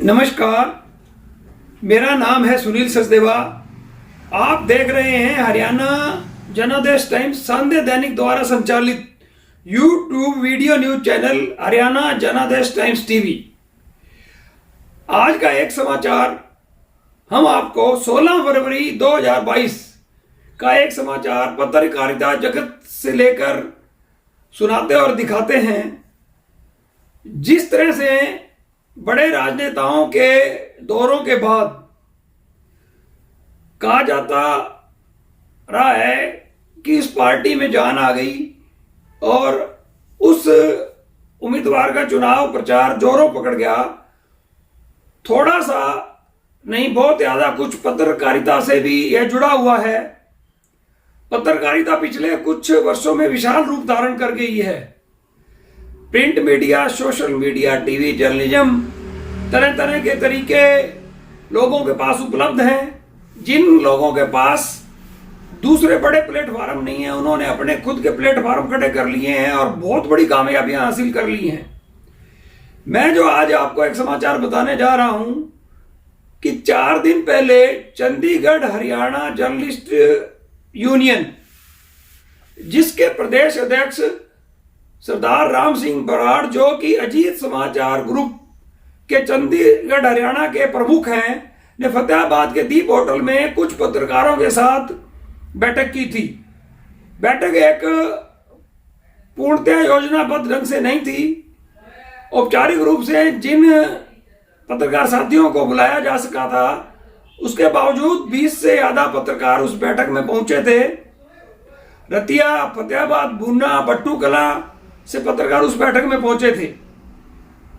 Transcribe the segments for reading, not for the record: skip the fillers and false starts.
नमस्कार, मेरा नाम है सुनील सचदेवा। आप देख रहे हैं हरियाणा जनादेश टाइम्स संध्या दैनिक द्वारा संचालित YouTube video news channel Haryana जनादेश टाइम्स टीवी। आज का एक समाचार हम आपको 16 फरवरी 2022 का एक समाचार पत्रकारिता जगत से लेकर सुनाते और दिखाते हैं। जिस तरह से बड़े राजनेताओं के दौरों के बाद कहा जाता रहा है कि इस पार्टी में जान आ गई और उस उम्मीदवार का चुनाव प्रचार जोरों पकड़ गया, थोड़ा सा नहीं बहुत ज्यादा कुछ पत्रकारिता से भी यह जुड़ा हुआ है। पत्रकारिता पिछले कुछ वर्षों में विशाल रूप धारण कर गई है। Print media, social media, TV journalism, तरह तरह के तरीके लोगों के पास उपलब्ध हैं। जिन लोगों के पास दूसरे बड़े प्लेटफॉर्म नहीं है, उन्होंने अपने खुद के प्लेटफॉर्म खड़े कर लिए हैं और बहुत बड़ी कामयाबियां हासिल कर ली हैं। मैं जो आज आपको एक समाचार बताने जा रहा हूं कि 4 दिन पहले चंडीगढ़ हरियाणा जर्नलिस्ट यूनियन, जिसके प्रदेश अध्यक्ष सरदार राम सिंह बराड़, जो कि अजीत समाचार ग्रुप के चंडीगढ़ हरियाणा के प्रमुख हैं, ने फतेहाबाद के दीप होटल में कुछ पत्रकारों के साथ बैठक की थी। बैठक एक पूर्णतः योजनाबद्ध ढंग से नहीं थी। औपचारिक रूप से जिन पत्रकार साथियों को बुलाया जा सका था, उसके बावजूद 20 से ज्यादा पत्रकार उस बैठक में पहुंचे थे। रतिया, फतेहाबाद, बूना, बट्टू कला से पत्रकार उस बैठक में पहुंचे थे।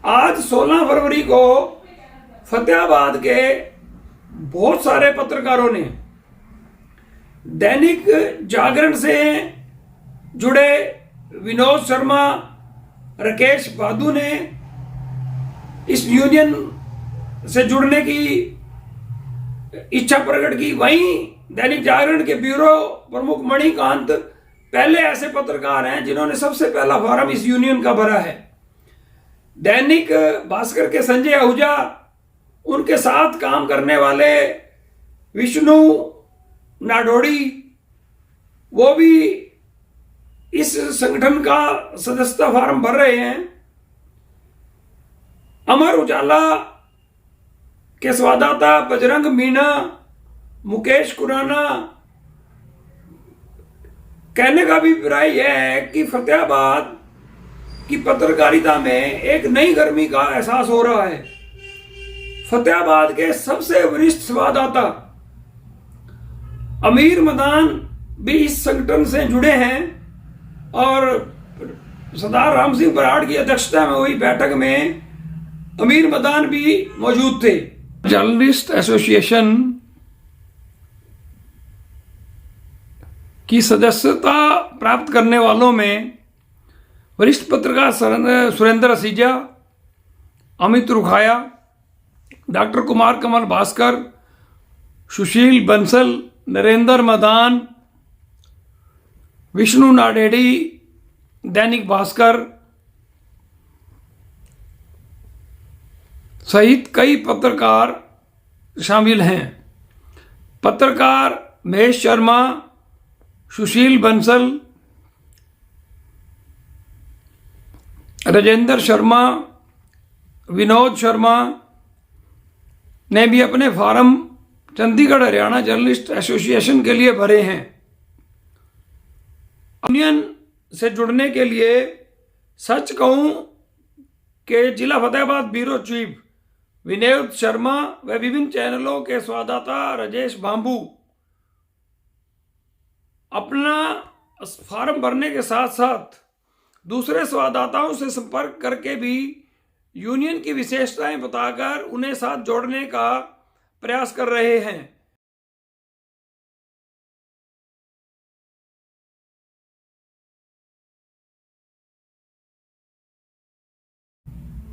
आज 16 फरवरी को फतेहाबाद के बहुत सारे पत्रकारों ने दैनिक जागरण से जुड़े विनोद शर्मा, राकेश बादू ने इस यूनियन से जुड़ने की इच्छा प्रकट की। वहीं दैनिक जागरण के ब्यूरो प्रमुख मणिकांत पहले ऐसे पत्रकार हैं जिन्होंने सबसे पहला फॉर्म इस यूनियन का भरा है। दैनिक भास्कर के संजय आहूजा, उनके साथ काम करने वाले विष्णु नाडोडी, वो भी इस संगठन का सदस्यता फॉर्म भर रहे हैं। अमर उजाला के संवाददाता बजरंग मीणा, मुकेश खुराना, कहने का भी अभिप्राय यह है कि फतेहाबाद की पत्रकारिता में एक नई गर्मी का एहसास हो रहा है। फतेहाबाद के सबसे वरिष्ठ संवाददाता अमीर मदान भी इस संगठन से जुड़े हैं और सरदार राम सिंह बराड़ की अध्यक्षता में हुई बैठक में अमीर मदान भी मौजूद थे। जर्नलिस्ट एसोसिएशन की सदस्यता प्राप्त करने वालों में वरिष्ठ पत्रकार सुरेंद्र असीजा, अमित रुखाया, डॉक्टर कुमार कमल भास्कर, सुशील बंसल, नरेंद्र मदान, विष्णु नाडेडी, दैनिक भास्कर सहित कई पत्रकार शामिल हैं। पत्रकार महेश शर्मा, सुशील बंसल, राजेंद्र शर्मा, विनोद शर्मा ने भी अपने form Chandigarh Haryana journalist association के लिए भरे हैं। यूनियन से जुड़ने के लिए सच कहूं कि जिला फतेहाबाद ब्यूरो चीफ विनोद शर्मा व विभिन्न चैनलों के संवाददाता राजेश बांबू अपना फॉर्म भरने के साथ साथ दूसरे संवाददाताओं से संपर्क करके भी यूनियन की विशेषताएं बताकर उन्हें साथ जोड़ने का प्रयास कर रहे हैं।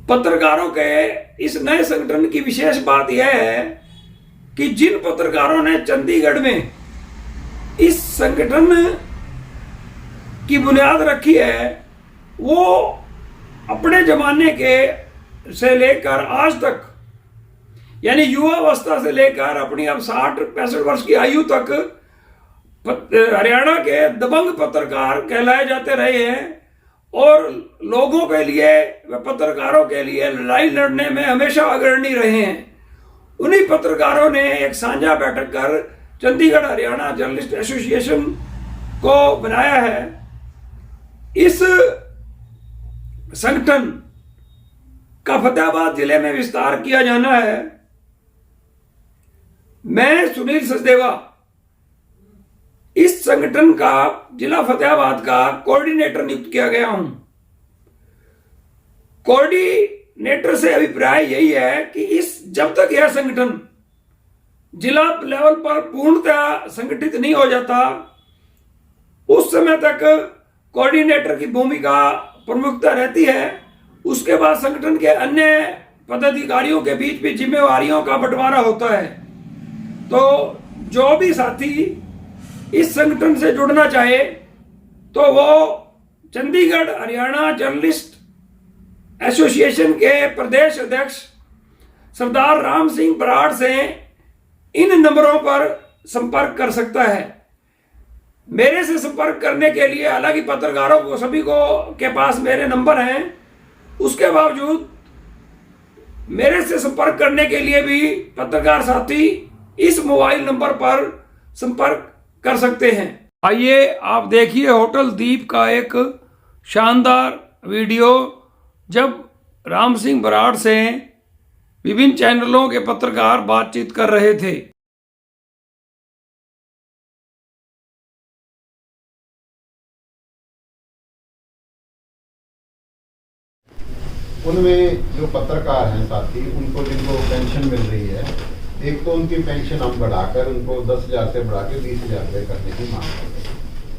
पत्रकारों के इस नए संगठन की विशेष बात यह है कि जिन पत्रकारों ने चंडीगढ़ में इस संगठन की बुनियाद रखी है, वो अपने जमाने के से लेकर आज तक यानी युवावस्था से लेकर अपनी अब 60-65 वर्ष की आयु तक हरियाणा के दबंग पत्रकार कहलाए जाते रहे हैं और लोगों के लिए व पत्रकारों के लिए लड़ाई लड़ने में हमेशा अग्रणी रहे हैं। उन्हीं पत्रकारों ने एक साझा बैठक कर चंडीगढ़ हरियाणा जर्नलिस्ट एसोसिएशन को बनाया है। इस संगठन का फतेहाबाद जिले में विस्तार किया जाना है। मैं सुनील सचदेवा इस संगठन का जिला फतेहाबाद का कोऑर्डिनेटर नियुक्त किया गया हूं। कोऑर्डिनेटर से अभिप्राय यही है कि जब तक यह संगठन जिला लेवल पर पूर्णतः संगठित नहीं हो जाता उस समय तक कोऑर्डिनेटर की भूमिका प्रमुखता रहती है। उसके बाद संगठन के अन्य पदाधिकारियों के बीच भी जिम्मेवारियों का बंटवारा होता है। तो जो भी साथी इस संगठन से जुड़ना चाहे तो वो चंडीगढ़ हरियाणा जर्नलिस्ट एसोसिएशन के प्रदेश अध्यक्ष सरदार राम सिंह बराड़ से इन नंबरों पर संपर्क कर सकता है। मेरे से संपर्क करने के लिए हालांकि पत्रकारों को सभी को के पास मेरे नंबर हैं, उसके बावजूद मेरे से संपर्क करने के लिए भी पत्रकार साथी इस मोबाइल नंबर पर संपर्क कर सकते हैं। आइए आप देखिए होटल दीप का एक शानदार वीडियो जब राम सिंह बराड़ से विभिन्न चैनलों के पत्रकार बातचीत कर रहे थे। उनमें जो पत्रकार हैं साथी, उनको जिनको पेंशन मिल रही है, एक तो उनकी पेंशन हम बढ़ाकर उनको 10,000 से बढ़ा के 20,000 रुपये करने की मांग करते हैं।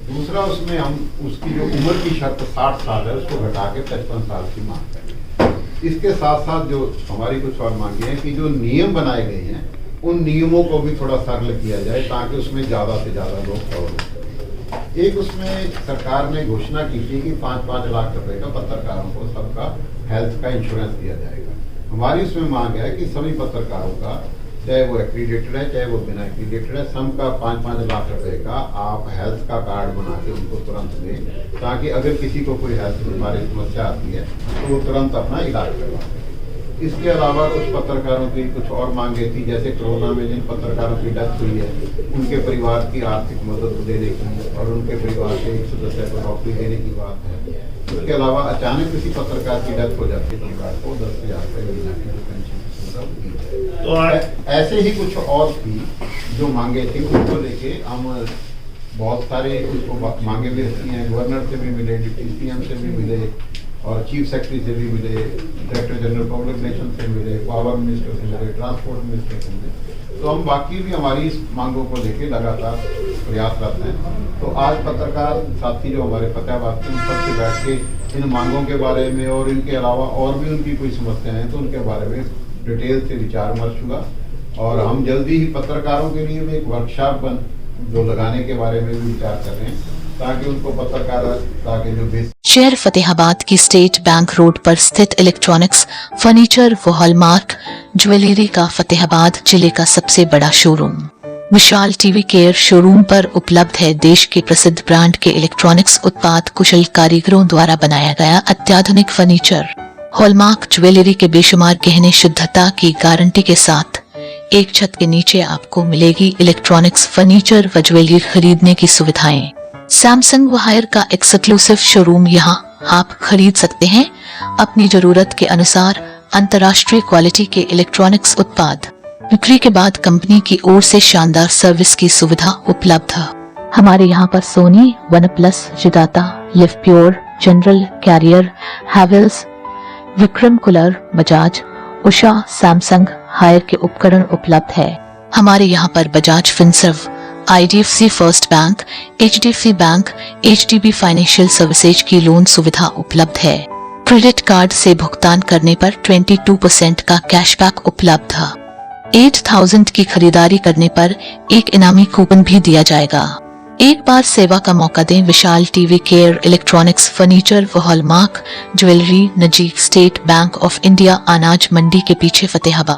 दूसरा, उसमें हम उसकी जो उम्र की शर्त 60 साल है उसको घटा के 55 साल की मांग करें। इसके साथ साथ जो हमारी कुछ और मांगे हैं कि जो नियम बनाए गए हैं उन नियमों को भी थोड़ा सरल किया जाए ताकि उसमें ज़्यादा से ज़्यादा लोग प्रभावित करें। एक उसमें सरकार ने घोषणा की थी कि 5-5 लाख रुपए का पत्रकारों को सबका हेल्थ का इंश्योरेंस दिया जाएगा। हमारी उसमें मांग है कि सभी पत्रकारों का, चाहे वो एक्रीडेटेड है चाहे वो बिना एक्रीडेटेड है, सबका 5-5 लाख रुपए का आप हेल्थ का कार्ड बना के उनको तुरंत दें ताकि अगर किसी को कोई हेल्थ बीमारी समस्या आती है तो वो तुरंत अपना इलाज करवा सकें। इसके अलावा कुछ पत्रकारों की कुछ और मांगे थी, जैसे कोरोना में जिन पत्रकारों की डेथ हुई है उनके परिवार की आर्थिक मदद देने की और उनके परिवार के एक सदस्य को नौकरी देने की बात है। इसके अलावा अचानक किसी पत्रकार की डेथ हो जाती है परिवार को 10,000 रुपये महीना की पेंशन की सुविधा होती है। तो ऐसे ही कुछ और थी जो मांगे थी, उनको लेके हम बहुत सारे उसको मांगे भी रहती हैं। गवर्नर से भी मिले, डिप्टी सीएम से भी मिले और चीफ सेक्रेटरी से भी मिले, डायरेक्टर जनरल पब्लिक रिलेशन से मिले, पावर मिनिस्टर से मिले, ट्रांसपोर्ट मिनिस्टर से मिले। तो हम बाकी भी हमारी इस मांगों को लेके लगातार प्रयासरत हैं। तो आज पत्रकार साथी जो हमारे फतेहाबाद के, उन सबसे बैठ के इन मांगों के बारे में और इनके अलावा और भी उनकी कोई समस्याएं हैं तो उनके बारे में डिटेल से विचार विमर्श हुआ और हम जल्दी ही पत्रकारों के लिए भी एक वर्कशॉप जो लगाने के बारे में भी विचार कर रहे हैं ताकि उनको पत्रकारिता के जो शहर फतेहाबाद की स्टेट बैंक रोड पर स्थित इलेक्ट्रॉनिक्स, फर्नीचर व हॉलमार्क ज्वेलरी का फतेहाबाद जिले का सबसे बड़ा शोरूम विशाल टीवी केयर शोरूम पर उपलब्ध है। देश के प्रसिद्ध ब्रांड के इलेक्ट्रॉनिक्स उत्पाद कुशल कारीगरों द्वारा बनाया गया अत्याधुनिक फर्नीचर, हॉलमार्क ज्वेलरी के बेशुमार गहने शुद्धता की गारंटी के साथ एक छत के नीचे आपको मिलेगी इलेक्ट्रॉनिक्स, फर्नीचर व ज्वेलरी खरीदने की सुविधाएं। सैमसंग व हायर का एक्सक्लूसिव शोरूम यहाँ आप खरीद सकते हैं अपनी जरूरत के अनुसार अंतर्राष्ट्रीय क्वालिटी के इलेक्ट्रॉनिक्स उत्पाद। बिक्री के बाद कंपनी की ओर से शानदार सर्विस की सुविधा उपलब्ध है। हमारे यहाँ पर सोनी, वन प्लस, जिदाता, Livpure, General, Carrier, Havells, Vikram cooler, Bajaj, Usha, Samsung, Haier के उपकरण उपलब्ध है। हमारे यहाँ पर Bajaj Finserv, IDFC First Bank, HDFC Bank, HDB Financial Services की लोन सुविधा उपलब्ध है। क्रेडिट कार्ड से भुगतान करने पर 22% का कैशबैक उपलब्ध है। 8,000 की खरीदारी करने पर एक इनामी कूपन भी दिया जाएगा। एक बार सेवा का मौका दें। विशाल टीवी केयर इलेक्ट्रॉनिक्स, फर्नीचर व हॉलमार्क ज्वेलरी, नजीक स्टेट बैंक ऑफ इंडिया, अनाज मंडी के पीछे, फतेहाबाद।